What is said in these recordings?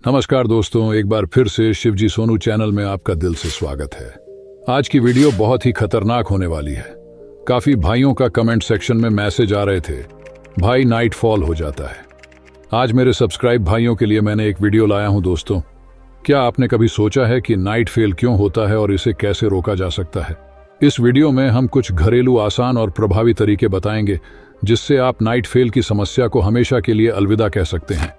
नमस्कार दोस्तों, एक बार फिर से शिवजी सोनू चैनल में आपका दिल से स्वागत है। आज की वीडियो बहुत ही खतरनाक होने वाली है। काफी भाइयों का कमेंट सेक्शन में मैसेज आ रहे थे, भाई नाइट फॉल हो जाता है। आज मेरे सब्सक्राइब भाइयों के लिए मैंने एक वीडियो लाया हूं। दोस्तों, क्या आपने कभी सोचा है कि नाइट फेल क्यों होता है और इसे कैसे रोका जा सकता है? इस वीडियो में हम कुछ घरेलू आसान और प्रभावी तरीके बताएंगे जिससे आप नाइट फेल की समस्या को हमेशा के लिए अलविदा कह सकते हैं।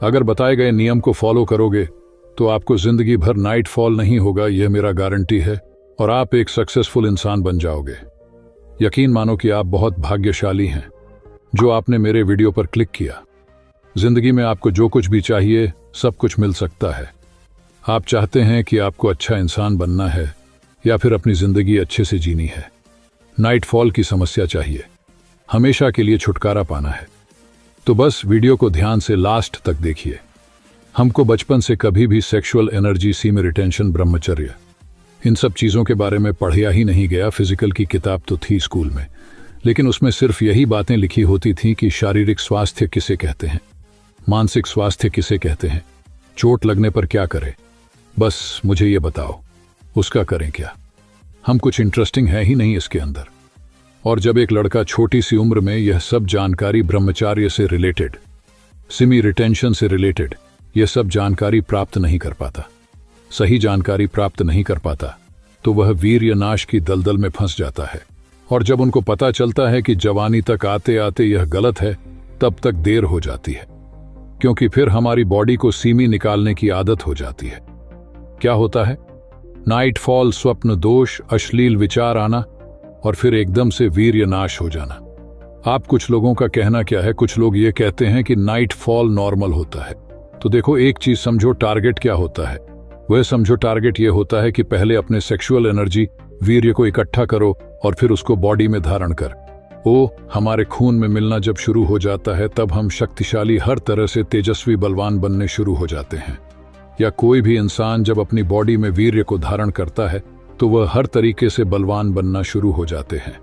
अगर बताए गए नियम को फॉलो करोगे तो आपको जिंदगी भर नाइट फॉल नहीं होगा, यह मेरा गारंटी है, और आप एक सक्सेसफुल इंसान बन जाओगे। यकीन मानो कि आप बहुत भाग्यशाली हैं जो आपने मेरे वीडियो पर क्लिक किया। जिंदगी में आपको जो कुछ भी चाहिए सब कुछ मिल सकता है। आप चाहते हैं कि आपको अच्छा इंसान बनना है या फिर अपनी जिंदगी अच्छे से जीनी है। नाइट फॉल की समस्या चाहिए, हमेशा के लिए छुटकारा पाना है, तो बस वीडियो को ध्यान से लास्ट तक देखिए। हमको बचपन से कभी भी सेक्सुअल एनर्जी, सीमेन रिटेंशन, ब्रह्मचर्य, इन सब चीज़ों के बारे में पढ़ाया ही नहीं गया। फिजिकल की किताब तो थी स्कूल में, लेकिन उसमें सिर्फ यही बातें लिखी होती थीं कि शारीरिक स्वास्थ्य किसे कहते हैं, मानसिक स्वास्थ्य किसे कहते हैं, चोट लगने पर क्या करें, बस मुझे ये बताओ उसका करें क्या। हम कुछ इंटरेस्टिंग है ही नहीं इसके अंदर। और जब एक लड़का छोटी सी उम्र में यह सब जानकारी ब्रह्मचार्य से रिलेटेड, सीमी रिटेंशन से रिलेटेड यह सब जानकारी प्राप्त नहीं कर पाता, सही जानकारी प्राप्त नहीं कर पाता, तो वह वीर्य नाश की दलदल में फंस जाता है। और जब उनको पता चलता है कि जवानी तक आते आते यह गलत है, तब तक देर हो जाती है, क्योंकि फिर हमारी बॉडी को सीमी निकालने की आदत हो जाती है। क्या होता है? नाइट फॉल, स्वप्न दोष, अश्लील विचार आना और फिर एकदम से वीर्य नाश हो जाना। आप कुछ लोगों का कहना क्या है? कुछ लोग ये कहते हैं कि नाइट फॉल नॉर्मल होता है। तो देखो, एक चीज समझो, टारगेट क्या होता है? वह समझो, टारगेट ये होता है कि पहले अपने सेक्सुअल एनर्जी, वीर्य को इकट्ठा करो और फिर उसको बॉडी में धारण कर। वो हमारे खून में मिलना जब शुरू हो जाता है तब हम शक्तिशाली, हर तरह से तेजस्वी, बलवान बनने शुरू हो जाते हैं। या कोई भी इंसान जब अपनी बॉडी में वीर्य को धारण करता है तो वह हर तरीके से बलवान बनना शुरू हो जाते हैं।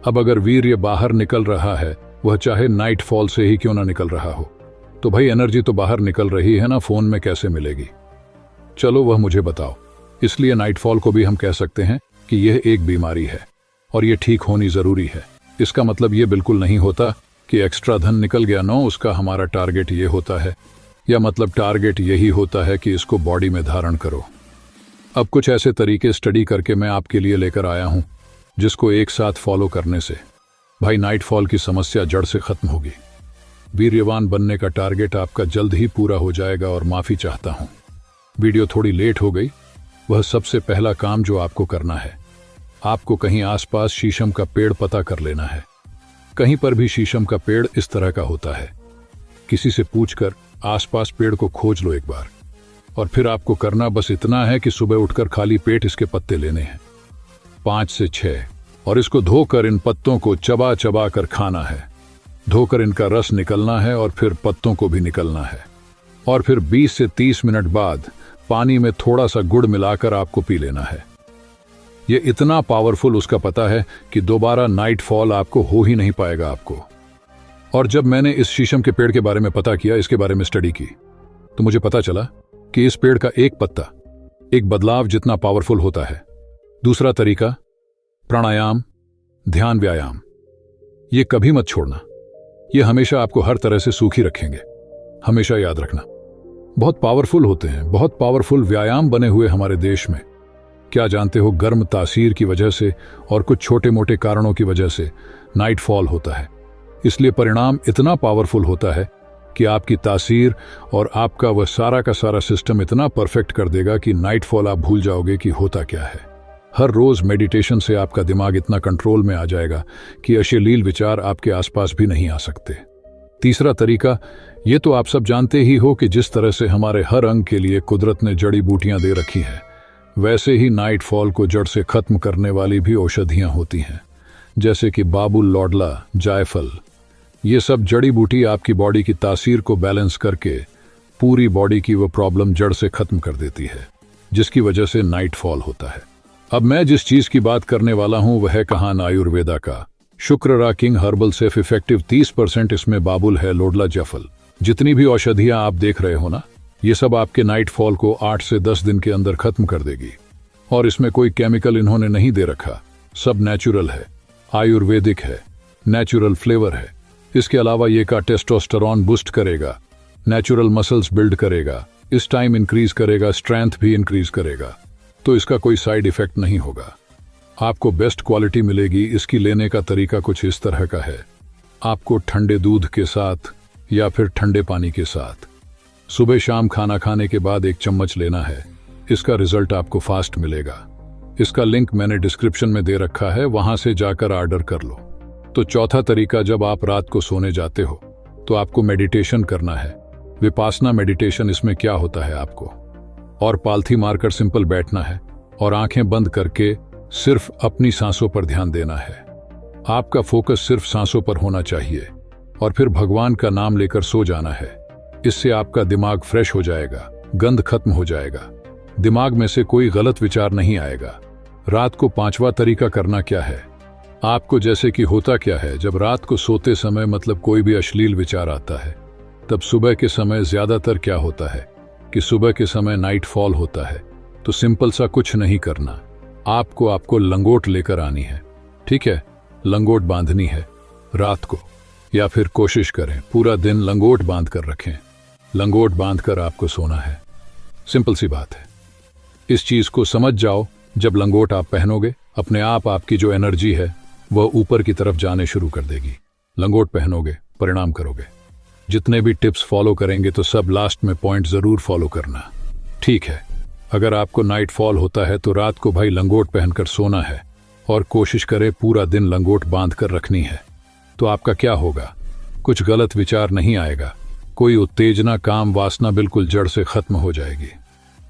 अब अगर वीर्य बाहर निकल रहा है, वह चाहे नाइट फॉल से ही क्यों ना निकल रहा हो, तो भाई एनर्जी तो बाहर निकल रही है ना, फोन में कैसे मिलेगी? चलो वह मुझे बताओ। इसलिए नाइट फॉल को भी हम कह सकते हैं कि यह एक बीमारी है और यह ठीक होनी जरूरी है। इसका मतलब यह बिल्कुल नहीं होता कि एक्स्ट्रा धन निकल गया, नो, उसका हमारा टारगेट ये होता है, या मतलब टारगेट यही होता है कि इसको बॉडी में धारण करो। अब कुछ ऐसे तरीके स्टडी करके मैं आपके लिए लेकर आया हूं जिसको एक साथ फॉलो करने से भाई नाइट फॉल की समस्या जड़ से खत्म होगी। वीर्यवान बनने का टारगेट आपका जल्द ही पूरा हो जाएगा। और माफी चाहता हूं, वीडियो थोड़ी लेट हो गई। वह सबसे पहला काम जो आपको करना है, आपको कहीं आसपास शीशम का पेड़ पता कर लेना है। कहीं पर भी शीशम का पेड़ इस तरह का होता है, किसी से पूछकर आसपास पेड़ को खोज लो एक बार। और फिर आपको करना बस इतना है कि सुबह उठकर खाली पेट इसके पत्ते लेने हैं, 5 से 6, और इसको धोकर इन पत्तों को चबा चबा कर खाना है। धोकर इनका रस निकलना है और फिर पत्तों को भी निकलना है। और फिर 20 से 30 मिनट बाद पानी में थोड़ा सा गुड़ मिलाकर आपको पी लेना है। ये इतना पावरफुल उसका पता है कि दोबारा नाइट फॉल आपको हो ही नहीं पाएगा आपको। और जब मैंने इस शीशम के पेड़ के बारे में पता किया, इसके बारे में स्टडी की, तो मुझे पता चला कि इस पेड़ का एक पत्ता एक बदलाव जितना पावरफुल होता है। दूसरा तरीका, प्राणायाम, ध्यान, व्यायाम, ये कभी मत छोड़ना। ये हमेशा आपको हर तरह से सूखी रखेंगे, हमेशा याद रखना। बहुत पावरफुल होते हैं, बहुत पावरफुल व्यायाम बने हुए हमारे देश में। क्या जानते हो, गर्म तासीर की वजह से और कुछ छोटे मोटे कारणों की वजह से नाइट फॉल होता है। इसलिए परिणाम इतना पावरफुल होता है कि आपकी तासीर और आपका वह सारा का सारा सिस्टम इतना परफेक्ट कर देगा कि नाइट फॉल आप भूल जाओगे कि होता क्या है। हर रोज मेडिटेशन से आपका दिमाग इतना कंट्रोल में आ जाएगा कि अश्लील विचार आपके आसपास भी नहीं आ सकते। तीसरा तरीका, ये तो आप सब जानते ही हो कि जिस तरह से हमारे हर अंग के लिए कुदरत ने जड़ी बूटियां दे रखी हैं, वैसे ही नाइट फॉल को जड़ से खत्म करने वाली भी औषधियां होती हैं, जैसे कि बाबुल, लौडला, जायफल। ये सब जड़ी बूटी आपकी बॉडी की तासीर को बैलेंस करके पूरी बॉडी की वो प्रॉब्लम जड़ से खत्म कर देती है, जिसकी वजह से नाइट फॉल होता है। अब मैं जिस चीज की बात करने वाला हूं वह है कहान आयुर्वेदा का शुक्र किंग हर्बल सेफ इफेक्टिव 30%। इसमें बाबुल है, लोडला, जायफल, जितनी भी औषधियां आप देख रहे हो ना, ये सब आपके नाइट फॉल को 8 से 10 दिन के अंदर खत्म कर देगी। और इसमें कोई केमिकल इन्होंने नहीं दे रखा, सब नेचुरल है, आयुर्वेदिक है, नेचुरल फ्लेवर है। इसके अलावा ये का टेस्टोस्टेरॉन बूस्ट करेगा, नेचुरल मसल्स बिल्ड करेगा, इस टाइम इंक्रीज करेगा, स्ट्रेंथ भी इंक्रीज करेगा। तो इसका कोई साइड इफेक्ट नहीं होगा, आपको बेस्ट क्वालिटी मिलेगी। इसकी लेने का तरीका कुछ इस तरह का है, आपको ठंडे दूध के साथ या फिर ठंडे पानी के साथ सुबह शाम खाना खाने के बाद 1 चम्मच लेना है। इसका रिजल्ट आपको फास्ट मिलेगा। इसका लिंक मैंने डिस्क्रिप्शन में दे रखा है, वहां से जाकर ऑर्डर कर लो। तो चौथा तरीका, जब आप रात को सोने जाते हो तो आपको मेडिटेशन करना है। विपासना मेडिटेशन। इसमें क्या होता है, आपको और पालथी मारकर सिंपल बैठना है और आंखें बंद करके सिर्फ अपनी सांसों पर ध्यान देना है। आपका फोकस सिर्फ सांसों पर होना चाहिए और फिर भगवान का नाम लेकर सो जाना है। इससे आपका दिमाग फ्रेश हो जाएगा, गंध खत्म हो जाएगा, दिमाग में से कोई गलत विचार नहीं आएगा। रात को 5वां तरीका करना क्या है, आपको जैसे कि होता क्या है, जब रात को सोते समय मतलब कोई भी अश्लील विचार आता है, तब सुबह के समय ज्यादातर क्या होता है कि सुबह के समय नाइट फॉल होता है। तो सिंपल सा कुछ नहीं करना, आपको लंगोट लेकर आनी है। ठीक है, लंगोट बांधनी है रात को, या फिर कोशिश करें पूरा दिन लंगोट बांध कर रखें। लंगोट बांधकर आपको सोना है, सिंपल सी बात है। इस चीज को समझ जाओ, जब लंगोट आप पहनोगे अपने आप आपकी जो एनर्जी है वह ऊपर की तरफ जाने शुरू कर देगी। लंगोट पहनोगे, परिणाम करोगे। जितने भी टिप्स फॉलो करेंगे तो सब लास्ट में पॉइंट जरूर फॉलो करना। ठीक है, अगर आपको नाइट फॉल होता है तो रात को भाई लंगोट पहनकर सोना है और कोशिश करें पूरा दिन लंगोट बांध कर रखनी है। तो आपका क्या होगा, कुछ गलत विचार नहीं आएगा, कोई उत्तेजना, काम वासना बिल्कुल जड़ से खत्म हो जाएगी।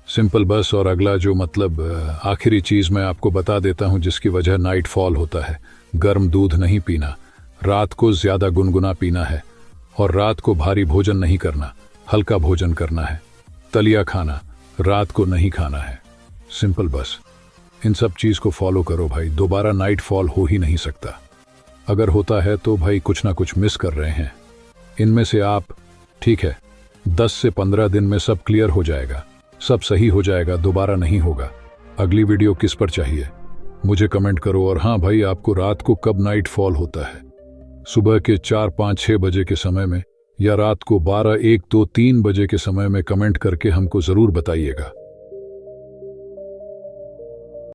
सिंपल बस। और अगला जो मतलब आखिरी चीज मैं आपको बता देता हूं जिसकी वजह नाइट फॉल होता है, गर्म दूध नहीं पीना, रात को ज्यादा गुनगुना पीना है और रात को भारी भोजन नहीं करना, हल्का भोजन करना है। तलिया खाना रात को नहीं खाना है, सिंपल बस। इन सब चीज को फॉलो करो भाई, दोबारा नाइट फॉल हो ही नहीं सकता। अगर होता है तो भाई कुछ ना कुछ मिस कर रहे हैं इनमें से आप। ठीक है, 10 से 15 दिन में सब क्लियर हो जाएगा, सब सही हो जाएगा, दोबारा नहीं होगा। अगली वीडियो किस पर चाहिए मुझे कमेंट करो। और हाँ भाई, आपको रात को कब नाइट फॉल होता है, सुबह के 4, 5, 6 बजे के समय में या रात को 12, 1, 2, 3 बजे के समय में कमेंट करके हमको जरूर बताइएगा।